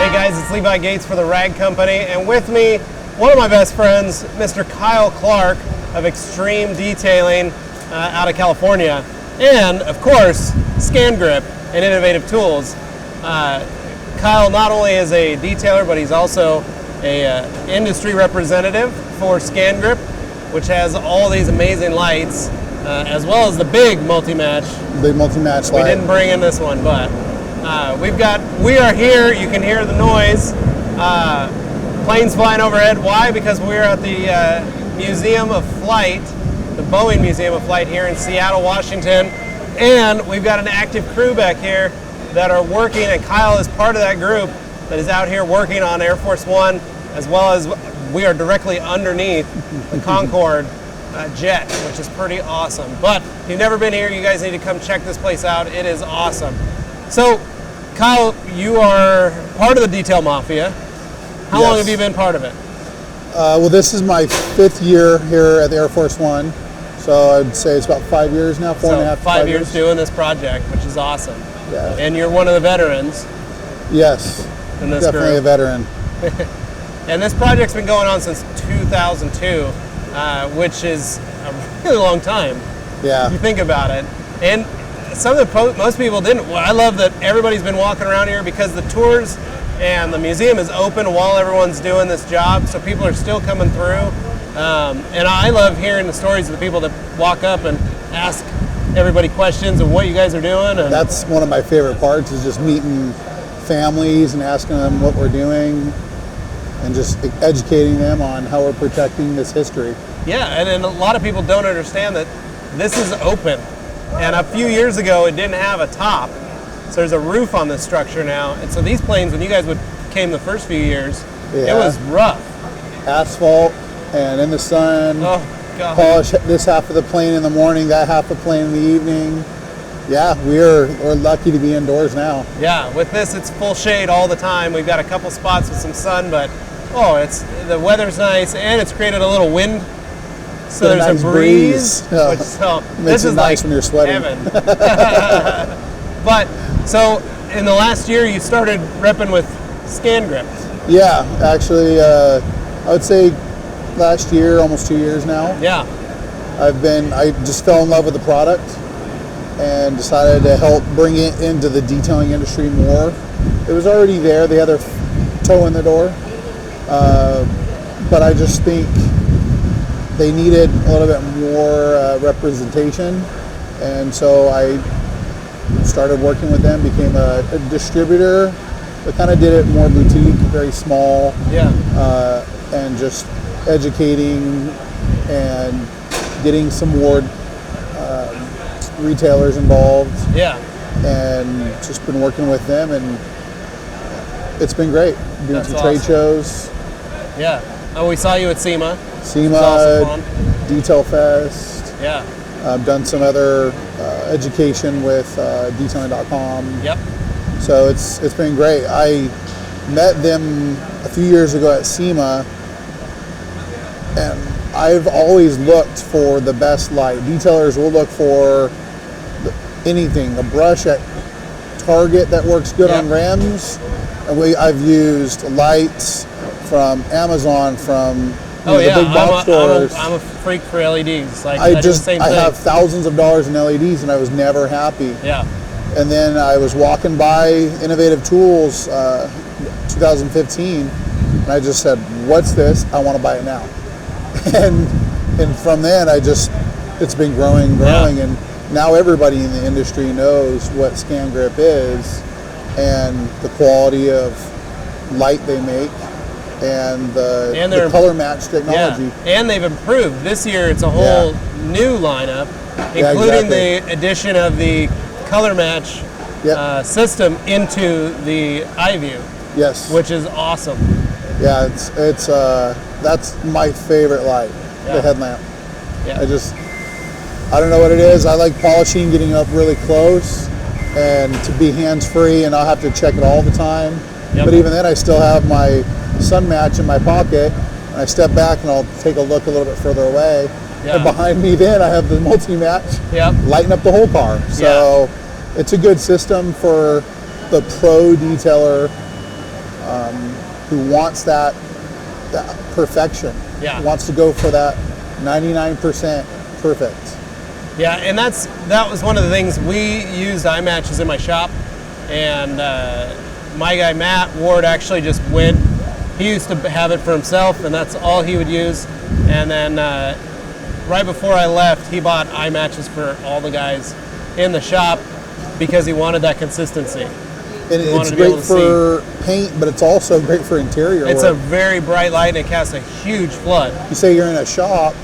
Hey guys, it's Levi Gates for the Rag Company, and with me, one of my best friends, Mr. Kyle Clark of Extreme Detailing out of California, and of course, Scangrip and Innovative Tools. Kyle not only is a detailer, but he's also a industry representative for Scangrip, which has all these amazing lights, as well as the big multi-match. Big multi-match light. We didn't bring in this one, but we are here. You can hear the noise. Planes flying overhead. Why? Because we're at the Museum of Flight, the Boeing Museum of Flight here in Seattle, Washington. And we've got an active crew back here that are working, and Kyle is part of that group that is out here working on Air Force One, as well as we are directly underneath the Concorde jet, which is pretty awesome. But if you've never been here, you guys need to come check this place out. It is awesome. So, Kyle, you are part of the Detail Mafia. How long have you been part of it? Well, this is my 5th year here at the Air Force One. So I'd say it's about 5 years now, four and a half, 5 years doing this project, which is awesome. Yeah. And you're one of the veterans. Yes, in this definitely group. a veteran. And this project's been going on since 2002, which is a really long time. Yeah. If you think about it. And most people didn't. Well, I love that everybody's been walking around here because the tours and the museum is open while everyone's doing this job, so people are still coming through. And I love hearing the stories of the people that walk up and ask everybody questions of what you guys are doing. And that's one of my favorite parts, is just meeting families and asking them what we're doing and just educating them on how we're protecting this history. Yeah, and a lot of people don't understand that this is open. And a few years ago, it didn't have a top. So there's a roof on this structure now. And so these planes, when you guys came the first few years, it was rough. Asphalt and in the sun. Oh, God. Polish this half of the plane in the morning, that half of the plane in the evening. Yeah, we're lucky to be indoors now. Yeah, with this, it's full shade all the time. We've got a couple spots with some sun, but the weather's nice, and it's created a little wind. So there's nice a breeze. Yeah. This is nice like when you're sweating. Heaven. But so in the last year, you started repping with Scangrip. Yeah, actually, I would say last year, almost 2 years now. Yeah. I just fell in love with the product and decided to help bring it into the detailing industry more. It was already there. They had their toe in the door. But I just think they needed a little bit more representation. And so I started working with them, became a distributor, but kind of did it more boutique, very small. Yeah. And just educating and getting some more retailers involved. Yeah. And just been working with them, and it's been great. Doing That's some trade awesome. shows. Yeah. Oh, we saw you at SEMA. SEMA, Detail Fest. Yeah. I've done some other education with detailing.com. Yep. So it's been great. I met them a few years ago at SEMA, and I've always looked for the best light. Detailers will look for anything, a brush at Target that works good on rims. And I've used lights from Amazon, from the big box stores. I'm a freak for LEDs. Like I do the same thing. have thousands of dollars in LEDs, and I was never happy. Yeah. And then I was walking by Innovative Tools 2015, and I just said, "What's this? I want to buy it now." and from then it's been growing, and now everybody in the industry knows what Scangrip is and the quality of light they make and the color match technology. Yeah. And they've improved. This year it's a whole new lineup, including the addition of the color match system into the iView. Yes. Which is awesome. Yeah, it's that's my favorite light, the headlamp. Yeah. I don't know what it is. I like polishing, getting up really close, and to be hands-free, and I'll have to check it all the time. Yep. But even then, I still have my sun match in my pocket, and I step back and I'll take a look a little bit further away. Yeah. And behind me then, I have the multi-match lighting up the whole car. So it's a good system for the pro detailer who wants that perfection. Yeah. Wants to go for that 99% perfect. Yeah, and that was one of the things. We used eye matches in my shop, and my guy Matt Ward actually just went. He used to have it for himself, and that's all he would use. And then right before I left, he bought eye matches for all the guys in the shop because he wanted that consistency. And it's great for paint, but it's also great for interior work. It's a very bright light, and it casts a huge flood. You say you're in a shop,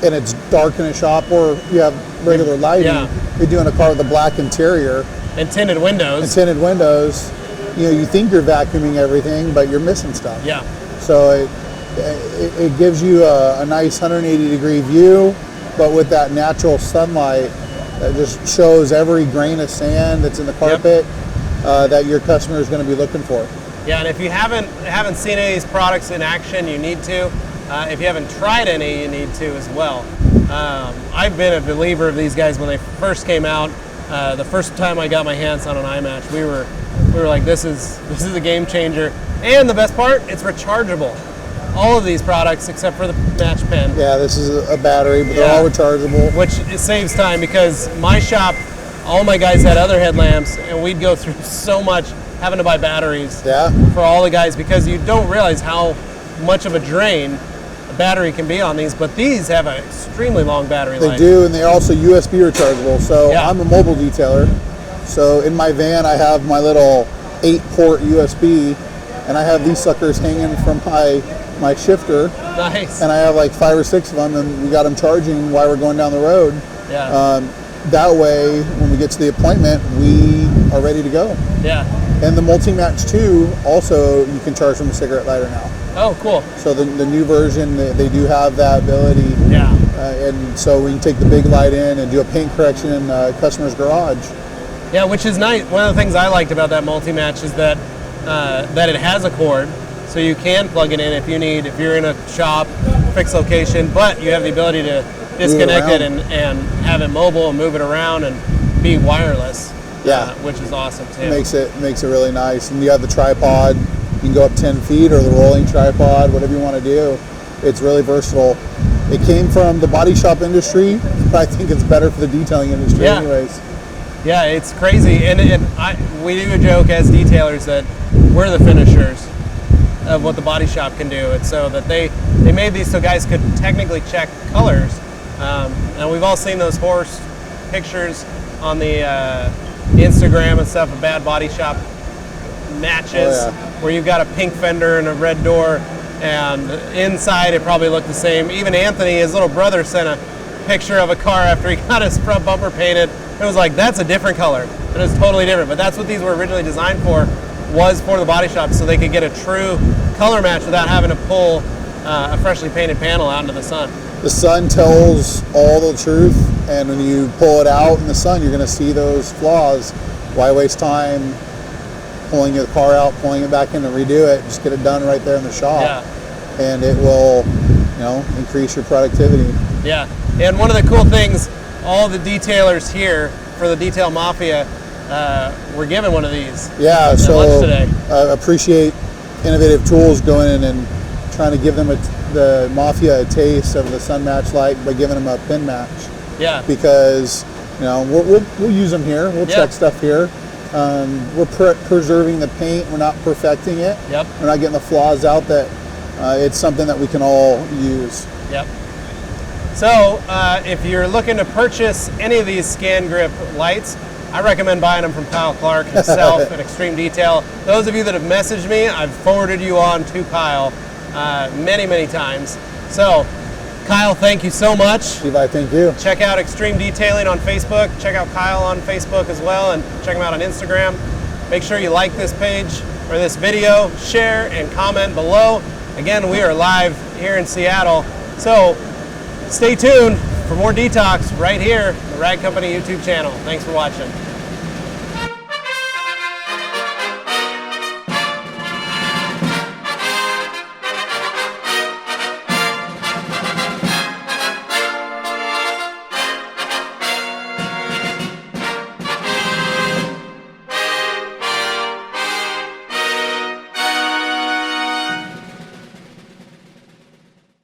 and it's dark in a shop, or you have regular lighting. Yeah. You're doing a car with a black interior And tinted windows. and tinted windows. You know, you think you're vacuuming everything, but you're missing stuff. Yeah. So it gives you a nice 180-degree view, but with that natural sunlight that just shows every grain of sand that's in the carpet. Yep. That your customer is going to be looking for. Yeah, and if you haven't seen any of these products in action, you need to. If you haven't tried any, you need to as well. I've been a believer of these guys when they first came out. The first time I got my hands on an eye match, we were like, this is a game changer. And the best part, it's rechargeable. All of these products except for the match pen. Yeah, this is a battery, but they're all rechargeable. Which it saves time because my shop, all my guys had other headlamps, and we'd go through so much having to buy batteries for all the guys because you don't realize how much of a drain a battery can be on these, but these have an extremely long battery life. They do, and they're also USB rechargeable. So I'm a mobile detailer. So in my van, I have my little 8-port USB, and I have these suckers hanging from my shifter. Nice. And I have like 5 or 6 of them, and we got them charging while we're going down the road. Yeah. That way, when we get to the appointment, we are ready to go. Yeah. And the multi-match too, also you can charge from a cigarette lighter now. Oh, cool. So the new version, they do have that ability. Yeah. And so we can take the big light in and do a paint correction in a customer's garage. Yeah, which is nice. One of the things I liked about that multi-match is that it has a cord, so you can plug it in if you're in a shop, fixed location, but you have the ability to disconnect it and have it mobile and move it around and be wireless. Yeah, which is awesome too. Makes it really nice. And you have the tripod. You can go up 10 feet or the rolling tripod, whatever you want to do. It's really versatile. It came from the body shop industry, but I think it's better for the detailing industry anyways. Yeah, it's crazy. And we do a joke as detailers that we're the finishers of what the body shop can do. And so that they made these so guys could technically check colors. And we've all seen those horse pictures on the Instagram and stuff of bad body shop matches where you've got a pink fender and a red door, and inside it probably looked the same. Even Anthony, his little brother, sent a picture of a car after he got his front bumper painted. It was like, that's a different color. It was totally different. But that's what these were originally designed for, was for the body shop, so they could get a true color match without having to pull a freshly painted panel out into the sun. The sun tells all the truth, and when you pull it out in the sun, you're going to see those flaws. Why waste time pulling the car out, pulling it back in to redo it? Just get it done right there in the shop, and it will, increase your productivity. Yeah, and one of the cool things, all the detailers here for the Detail Mafia were given one of these. Yeah, so lunch today. Appreciate Innovative Tools going in and trying to give them the Mafia a taste of the sun match light by giving them a pin match. Yeah. Because we'll use them here. We'll check stuff here. We're preserving the paint. We're not perfecting it. Yep. We're not getting the flaws out. That it's something that we can all use. Yep. So if you're looking to purchase any of these Scangrip lights, I recommend buying them from Kyle Clark himself at Extreme Detail. Those of you that have messaged me, I've forwarded you on to Kyle many, many times. So, Kyle, thank you so much. Levi, thank you. Check out Extreme Detailing on Facebook. Check out Kyle on Facebook as well, and check him out on Instagram. Make sure you like this page or this video, share, and comment below. Again, we are live here in Seattle, so stay tuned for more Detox right here, the Rag Company YouTube channel. Thanks for watching.